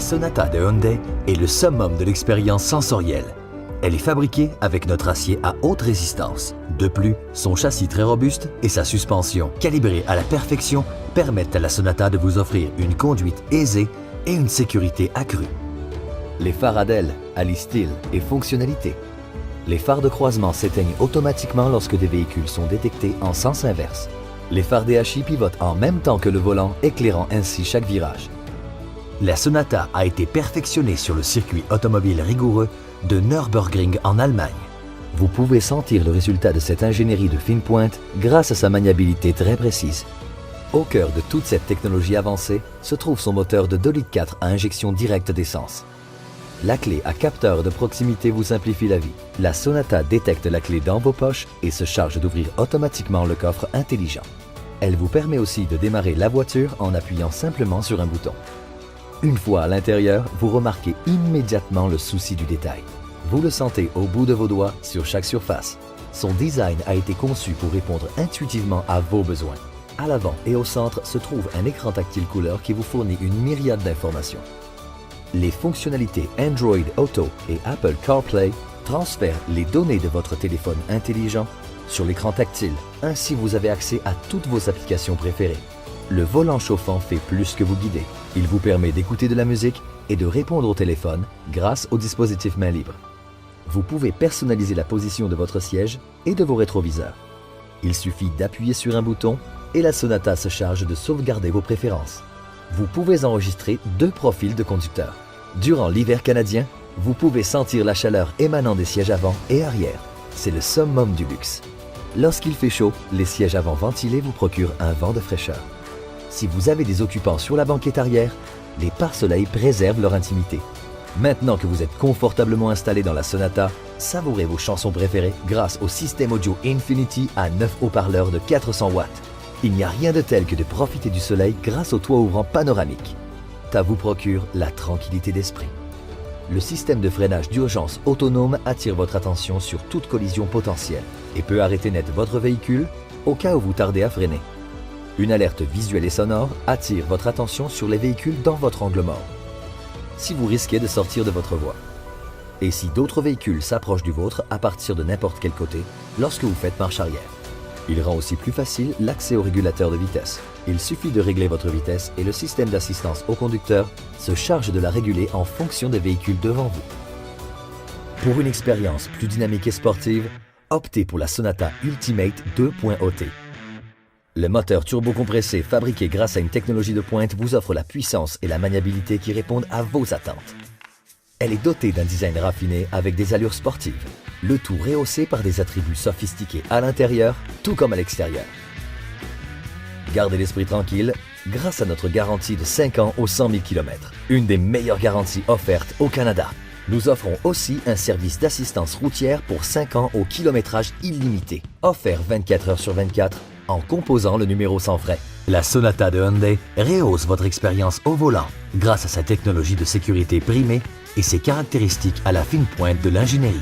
Sonata de Hyundai est le summum de l'expérience sensorielle. Elle est fabriquée avec notre acier à haute résistance. De plus, son châssis très robuste et sa suspension, calibrée à la perfection, permettent à la Sonata de vous offrir une conduite aisée et une sécurité accrue. Les phares ADEL allient style et fonctionnalité. Les phares de croisement s'éteignent automatiquement lorsque des véhicules sont détectés en sens inverse. Les phares DHI pivotent en même temps que le volant, éclairant ainsi chaque virage. La Sonata a été perfectionnée sur le circuit automobile rigoureux de Nürburgring en Allemagne. Vous pouvez sentir le résultat de cette ingénierie de fine pointe grâce à sa maniabilité très précise. Au cœur de toute cette technologie avancée se trouve son moteur de 2,4 litres à injection directe d'essence. La clé à capteur de proximité vous simplifie la vie. La Sonata détecte la clé dans vos poches et se charge d'ouvrir automatiquement le coffre intelligent. Elle vous permet aussi de démarrer la voiture en appuyant simplement sur un bouton. Une fois à l'intérieur, vous remarquez immédiatement le souci du détail. Vous le sentez au bout de vos doigts sur chaque surface. Son design a été conçu pour répondre intuitivement à vos besoins. À l'avant et au centre se trouve un écran tactile couleur qui vous fournit une myriade d'informations. Les fonctionnalités Android Auto et Apple CarPlay transfèrent les données de votre téléphone intelligent sur l'écran tactile. Ainsi, vous avez accès à toutes vos applications préférées. Le volant chauffant fait plus que vous guider. Il vous permet d'écouter de la musique et de répondre au téléphone grâce au dispositif main libre. Vous pouvez personnaliser la position de votre siège et de vos rétroviseurs. Il suffit d'appuyer sur un bouton et la Sonata se charge de sauvegarder vos préférences. Vous pouvez enregistrer 2 profils de conducteurs. Durant l'hiver canadien, vous pouvez sentir la chaleur émanant des sièges avant et arrière. C'est le summum du luxe. Lorsqu'il fait chaud, les sièges avant ventilés vous procurent un vent de fraîcheur. Si vous avez des occupants sur la banquette arrière, les pare-soleils préservent leur intimité. Maintenant que vous êtes confortablement installé dans la Sonata, savourez vos chansons préférées grâce au système audio Infinity à 9 haut-parleurs de 400 watts. Il n'y a rien de tel que de profiter du soleil grâce au toit ouvrant panoramique. Ça vous procure la tranquillité d'esprit. Le système de freinage d'urgence autonome attire votre attention sur toute collision potentielle et peut arrêter net votre véhicule au cas où vous tardez à freiner. Une alerte visuelle et sonore attire votre attention sur les véhicules dans votre angle mort, si vous risquez de sortir de votre voie. Et si d'autres véhicules s'approchent du vôtre à partir de n'importe quel côté lorsque vous faites marche arrière. Il rend aussi plus facile l'accès au régulateur de vitesse. Il suffit de régler votre vitesse et le système d'assistance au conducteur se charge de la réguler en fonction des véhicules devant vous. Pour une expérience plus dynamique et sportive, optez pour la Sonata Ultimate 2.0T. Le moteur turbocompressé fabriqué grâce à une technologie de pointe vous offre la puissance et la maniabilité qui répondent à vos attentes. Elle est dotée d'un design raffiné avec des allures sportives, le tout rehaussé par des attributs sophistiqués à l'intérieur, tout comme à l'extérieur. Gardez l'esprit tranquille grâce à notre garantie de 5 ans aux 100 000 km, une des meilleures garanties offertes au Canada. Nous offrons aussi un service d'assistance routière pour 5 ans au kilométrage illimité, offert 24 heures sur 24 en composant le numéro sans frais. La Sonata de Hyundai rehausse votre expérience au volant grâce à sa technologie de sécurité primée et ses caractéristiques à la fine pointe de l'ingénierie.